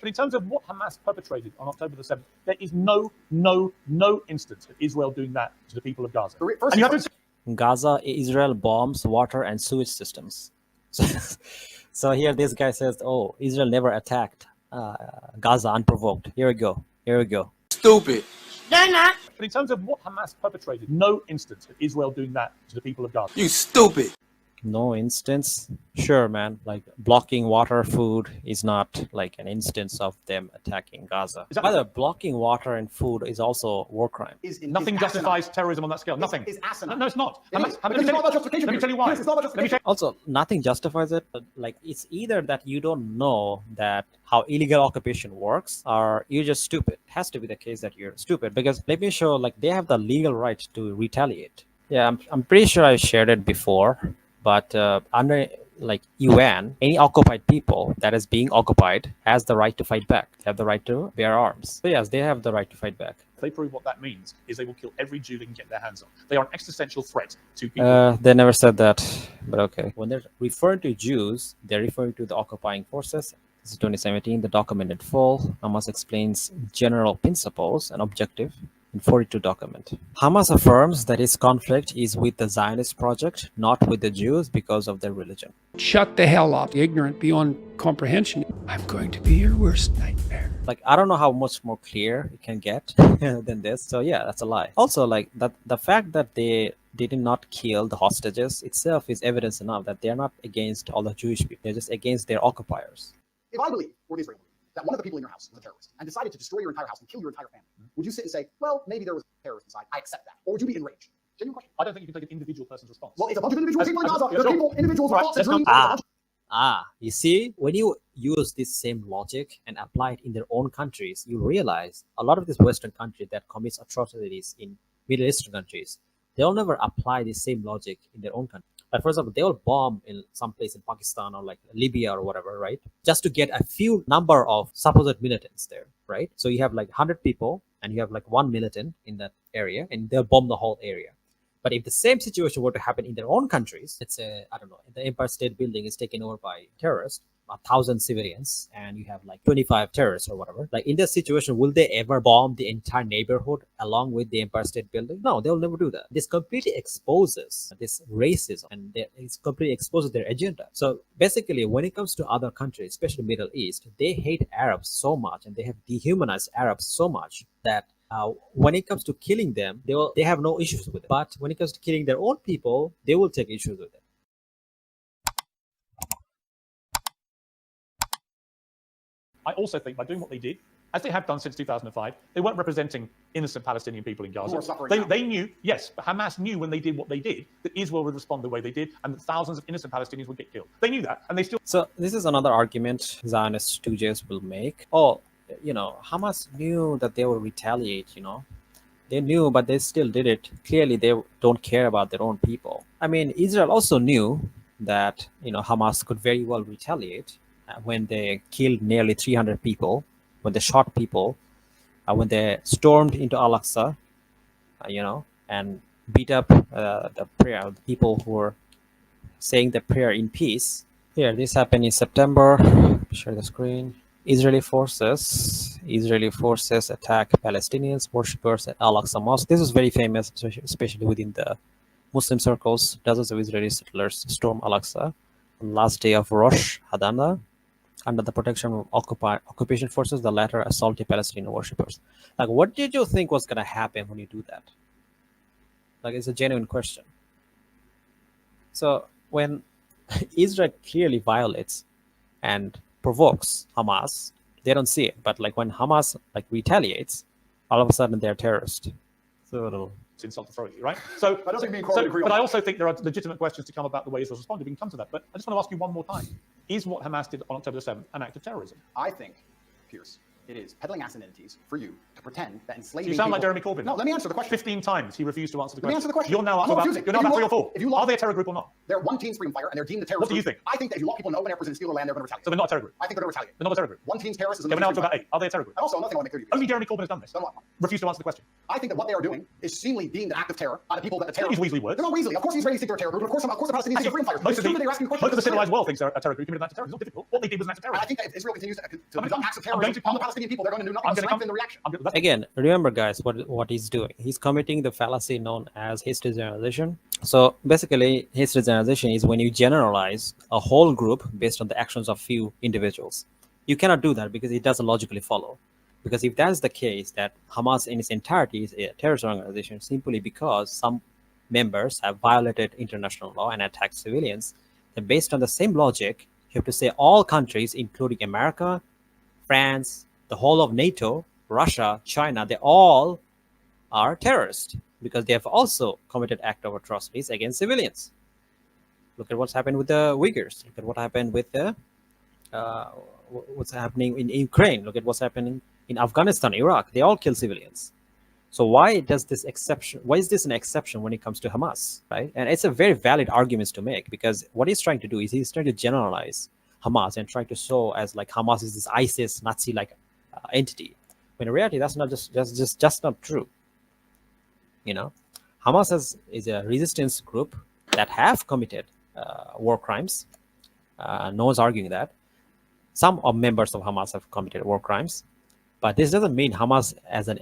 But in terms of what Hamas perpetrated on October the 7th, there is no instance of Israel doing that to the people of Gaza. And you have to Gaza, Israel bombs water and sewage systems. So here this guy says, oh, Israel never attacked Gaza unprovoked. Here we go. Stupid. They're not. But in terms of what Hamas perpetrated, no instance of Israel doing that to the people of Gaza. You stupid. No instance? Sure, man. Like blocking water, food is not like an instance of them attacking Gaza. By the way, blocking water and food is also war crime. Nothing justifies terrorism on that scale. Nothing. Is asinine. No, it's not. Let me tell you why. It's not about justification. Also, nothing justifies it. But like, it's either that you don't know that how illegal occupation works, or you're just stupid. It has to be the case that you're stupid, because let me show, like, they have the legal right to retaliate. Yeah, I'm pretty sure I shared it before, but under like UN, any occupied people that is being occupied has the right to fight back. They have the right to bear arms. So yes, they have the right to fight back. If they prove what that means is they will kill every Jew they can get their hands on. They are an existential threat to people. They never said that, but okay. When they're referring to Jews, they're referring to the occupying forces. This is 2017, the document in full. Hamas explains general principles and objective in 42 document. Hamas affirms that its conflict is with the Zionist project, not with the Jews because of their religion. Shut the hell up, ignorant beyond comprehension. I'm going to be your worst nightmare. Like, I don't know how much more clear it can get than this. So yeah, that's a lie. Also, like, the fact that they did not kill the hostages itself is evidence enough that they're not against all the Jewish people. They're just against their occupiers. If I believe, or Israel believe, that one of the people in your house was a terrorist and decided to destroy your entire house and kill your entire family, would you sit and say, well, maybe there was a terrorist inside, I accept that? Or would you be enraged? Genuine question. I don't think you can take an individual person's response. Well, it's a bunch of individual people in Gaza. There are people, individuals with thoughts and dreams. You see, when you use this same logic and apply it in their own countries, you realize a lot of these Western countries that commits atrocities in Middle Eastern countries, they'll never apply the same logic in their own country. Like, for example, they will bomb in some place in Pakistan or like Libya or whatever, right? Just to get a few number of supposed militants there, right? So you have like 100 people and you have like one militant in that area, and they'll bomb the whole area. But if the same situation were to happen in their own countries, let's say, I don't know, the Empire State Building is taken over by terrorists, 1,000 civilians, and you have like 25 terrorists or whatever. Like, in that situation, will they ever bomb the entire neighborhood along with the Empire State Building? No, they'll never do that. This completely exposes this racism, and it completely exposes their agenda. So basically, when it comes to other countries, especially Middle East, they hate Arabs so much, and they have dehumanized Arabs so much that when it comes to killing them, they have no issues with it. But when it comes to killing their own people, they will take issues with it. I also think by doing what they did, as they have done since 2005, they weren't representing innocent Palestinian people in Gaza. They knew, yes, but Hamas knew when they did what they did, that Israel would respond the way they did, and that thousands of innocent Palestinians would get killed. They knew that, and they still... So this is another argument Zionist stooges will make. Oh, you know, Hamas knew that they would retaliate, you know. They knew, but they still did it. Clearly, they don't care about their own people. I mean, Israel also knew that, you know, Hamas could very well retaliate when they killed nearly 300 people, when they shot people, when they stormed into Al-Aqsa, you know, and beat up the people who were saying the prayer in peace. Here, this happened in September. Share the screen. Israeli forces attack Palestinians worshippers at Al-Aqsa Mosque. This is very famous, especially within the Muslim circles. Dozens of Israeli settlers storm Al-Aqsa on the last day of Rosh Hashanah under the protection of occupation forces. The latter assaulted Palestinian worshippers. Like, what did you think was going to happen when you do that? Like, it's a genuine question. So when Israel clearly violates and provokes Hamas, they don't see it. But like when Hamas like retaliates, all of a sudden they're terrorists. So it's insult authority, right? So, but I also think there are legitimate questions to come about the way Israel responded. We can come to that. But I just want to ask you one more time: is what Hamas did on October the 7th an act of terrorism? I think, Pierce, It is peddling entities for you to pretend that enslaving You sound like people- Jeremy Corbyn. No, let me answer the question. 15 times he refused to answer the Let me question. answer the question. You're now I'm up not about, refusing. you're now If you about 3 or lock- 4. if you lock- Are they a terror group or not? They're one team's freedom fighter, and they're deemed a terrorist What do you group. think? I think that if you lock people in open airports and steal their land, they're going to retaliate. So they're not a terror group. I think they're going to retaliate. They're not a terror group. One team's terrorist is Okay, we're now up to about 8. Are they a terror group? And also, another thing I want to make clear to you. Only Jeremy Corbyn has done this. Done what? Refused to answer the question. I think that what they are doing is seemingly deemed an act of terror by the people that the terror. Don't use Weasley words. They're not Weasley. Of course, Israelis think they're a terror group. Of course, the Palestinians are freedom fighters. Most of It's true that they're asking questions. the civilized world thinks they're a terror group committed an act of terrorism. It's not difficult. What they did was an act of And I terrorism. think that if Israel continues to I'm conduct acts of going terrorism to- on the Palestinian people, they're going to do nothing I'm but gonna strengthen come- the reaction. Again, remember guys what he's doing. He's committing the fallacy known as history generalization. So basically history generalization is when you generalize a whole group based on the actions of few individuals. You cannot do that because it doesn't logically follow. Because if that is the case, that Hamas in its entirety is a terrorist organization simply because some members have violated international law and attacked civilians, then based on the same logic, you have to say all countries, including America, France, the whole of NATO, Russia, China, they all are terrorists because they have also committed acts of atrocities against civilians. Look at what's happened with the Uyghurs. Look at what happened with the what's happening in Ukraine. Look at what's happening in Afghanistan, Iraq. They all kill civilians. So why does this exception? Why is this an exception when it comes to Hamas, right? And it's a very valid argument to make because what he's trying to do is he's trying to generalize Hamas and trying to show as like Hamas is this ISIS Nazi-like entity. When in reality, that's not just not true. You know, Hamas is a resistance group that have committed war crimes. No one's arguing that. Some of members of Hamas have committed war crimes, but this doesn't mean Hamas as an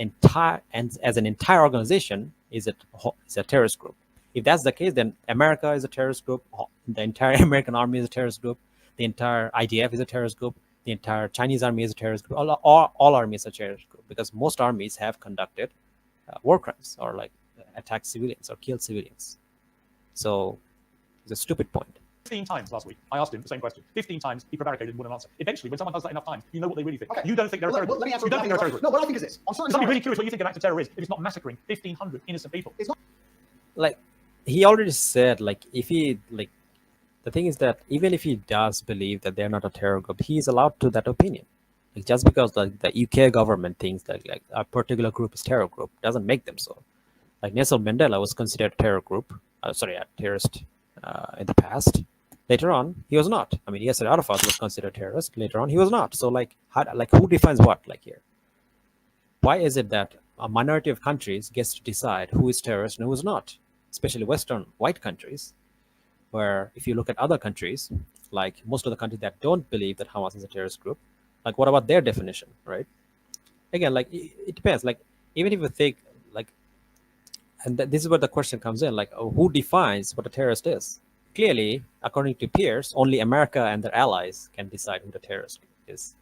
entire organization is a terrorist group. If that's the case, then America is a terrorist group. The entire American army is a terrorist group. The entire IDF is a terrorist group. The entire Chinese army is a terrorist group. All armies are a terrorist group because most armies have conducted war crimes or like attacked civilians or killed civilians. So it's a stupid point. 15 times last week, I asked him the same question. 15 times, he prevaricated and wouldn't answer. Eventually, when someone does that enough times, you know what they really think. Okay. You don't think they're a terror Let group. me answer You don't think they're a terror question. group. No, what I think is this. On certain I'd be really scenarios, curious what you think an act of terror is if it's not massacring 1,500 innocent people. it's not. Like he already said, like if he like the thing is that even if he does believe that they're not a terror group, he is allowed to that opinion. Like just because the UK government thinks that like a particular group is terror group doesn't make them so. Like Nelson Mandela was considered a terror group, a terrorist in the past. Later on, he was not. I mean, Yasser Arafat was considered terrorist. Later on, he was not. So like, who defines what? Like here, why is it that a minority of countries gets to decide who is terrorist and who is not? Especially Western white countries, where if you look at other countries, like most of the countries that don't believe that Hamas is a terrorist group, like what about their definition, right? Again, like it depends. Like even if you think like, and this is where the question comes in, like who defines what a terrorist is? Clearly, according to peers, only America and their allies can decide who the terrorist is.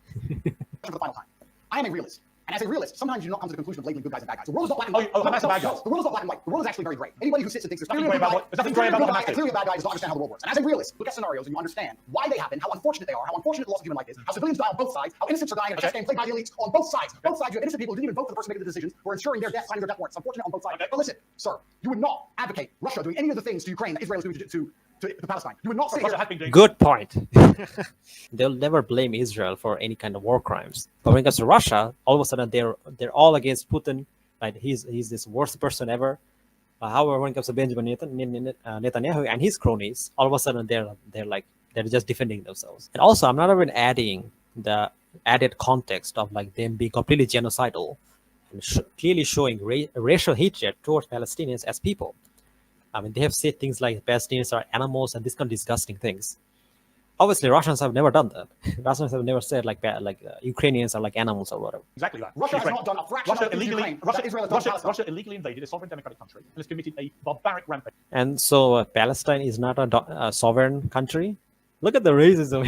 For the final time. I am a realist. And as a realist, sometimes you do not come to the conclusion of labeling good guys and bad guys. The world is not black and white. Hamas are bad No, guys. the world is not black and white. The world is actually very gray. Anybody who sits and thinks there's Nothing clearly a gray good about guy, what- there's nothing gray about what Hamas and did. clearly a bad guy does not understand how the world works. And as a realist, look at scenarios and you understand why they happen, how unfortunate they are, how unfortunate the loss of human life is, how civilians die on both sides, how innocents are dying in a chess game played by the elites on both sides. Both sides, you have innocent people who didn't even vote for the person making the decisions, who are ensuring their death, signing their death warrants. It's unfortunate on both sides. But listen, sir, you would not advocate Russia doing any of the things to Ukraine that Israel is doing to Palestine. You would not say Russia has been doing Good point. They'll never blame Israel for any kind of war crimes. But when it comes to Russia, all of a sudden they're all against Putin. Right? He's this worst person ever. However, when it comes to Benjamin Netanyahu and his cronies, all of a sudden they're just defending themselves. And also, I'm not even adding the added context of like them being completely genocidal and clearly showing racial hatred towards Palestinians as people. I mean, they have said things like Palestinians are animals and this kind of disgusting things. Obviously, Russians have never done that. Russians have never said like Ukrainians are like animals or whatever. exactly that. Russia has Ukraine. not done a fraction of the things to Ukraine. Israel has done to Palestine. Russia illegally invaded a sovereign democratic country and has committed a barbaric rampage. And so Palestine is not a sovereign country. Look at the racism.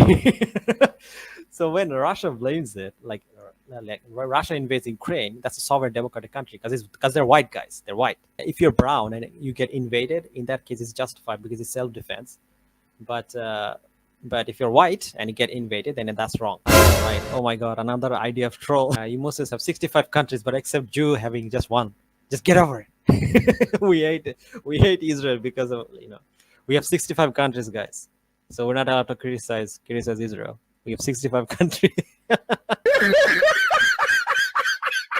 So when Russia blames it, like Russia invades Ukraine, that's a sovereign democratic country because they're white guys. They're white. If you're brown and you get invaded, in that case, it's justified because it's self-defense. But if you're white and you get invaded, then that's wrong, right? Oh my God, another idea of troll. You Muslims have 65 countries, but except Jew having just one. Just get over it. We hate Israel because of we have 65 countries, guys. So we're not allowed to criticize Israel. We have 65 countries.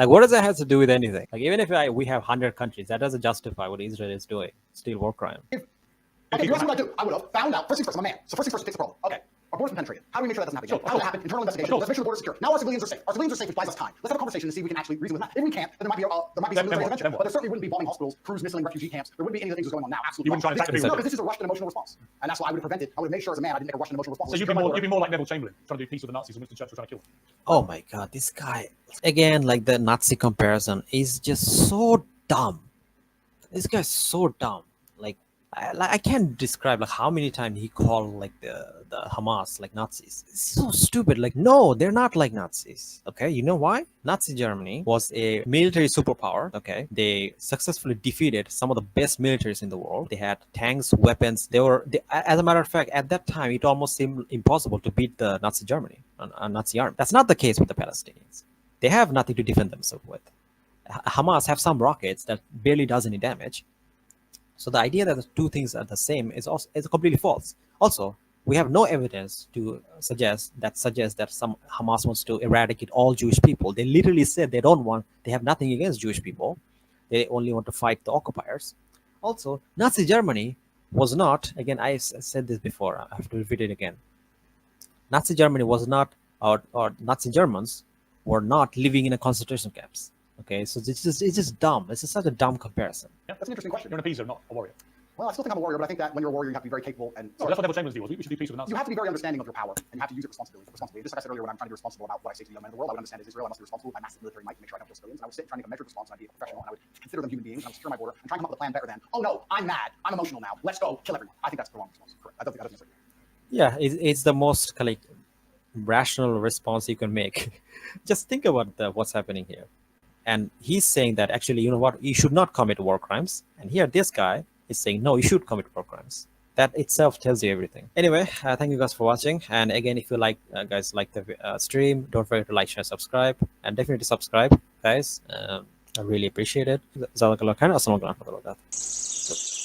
Like, what does that have to do with anything? Like, even if we have 100 countries, that doesn't justify what Israel is doing. Still war crime. Okay, you asked me what I do. I would have found out. First things first, I'm a man. So first things first, fix the problem. Okay. Our border's been penetrated. How do we make sure that doesn't happen again? How does it happen? Internal investigation. Let's make sure the border's secure. Now our civilians are safe. Our civilians are safe, which buys us time. Let's have a conversation and see if we can actually reason with that. If we can't, then there might be some military intervention. But there certainly wouldn't be bombing hospitals, crews missing, refugee camps. There wouldn't be any of the things that's going on now. Absolutely. You wouldn't try and attack No, because this is a rushed and emotional response. And that's why I would have prevented. I would have made sure as a man I didn't make a rushed and emotional response. So you'd be more like Neville Chamberlain, trying to do peace with the Nazis and Winston Churchill trying to kill them. Oh my God, this guy, again, like the Nazi comparison is just so dumb. This guy's so dumb. Like, I can't describe like how many times he called like the Hamas like Nazis. It's so stupid. Like, no, they're not like Nazis. Okay, you know why? Nazi Germany was a military superpower. Okay, they successfully defeated some of the best militaries in the world. They had tanks, weapons. As a matter of fact, at that time, it almost seemed impossible to beat the Nazi Germany, Nazi army. That's not the case with the Palestinians. They have nothing to defend themselves with. Hamas have some rockets that barely does any damage. So the idea that the two things are the same is completely false. Also, we have no evidence to suggest that some Hamas wants to eradicate all Jewish people. They literally said they have nothing against Jewish people. They only want to fight the occupiers. Also, Nazi Germany was not, again, I said this before, I have to repeat it again. Nazi Germany was not, or Nazi Germans were not living in a concentration camps. Okay, so it's just dumb. It's just such a dumb comparison. Yeah, that's an interesting question. You're an appeaser, not a warrior. Well, I still think I'm a warrior, but I think that when you're a warrior, you have to be very capable and. So that's what Neville Chamberlain's view was. We should do peace with the Nazis. You have to be very understanding of your power, and you have to use it responsibly. Just like I said earlier, when I'm trying to be responsible about what I say to the young men of the world, I would understand as Israel, I must be responsible with my massive military might to make sure I don't kill civilians. And I would sit trying to make a measured response, and I'd be a professional, and I would consider them human beings, and I would secure my border, and try and come up with a plan better than, oh no, I'm mad, I'm emotional now, let's go kill everyone. I think that's the wrong response. Correct. I don't think that's Yeah, it's the most like rational response you can make. Just think about what's happening here. And he's saying that actually, you know what, you should not commit war crimes. And here, this guy is saying, no, you should commit war crimes. That itself tells you everything. Anyway, thank you guys for watching. And again, if you guys like the stream, don't forget to like, share, subscribe, and definitely subscribe, guys. I really appreciate it. Jazakallah khair. Assalamu alaikum warahmatullahi wabarakatuh.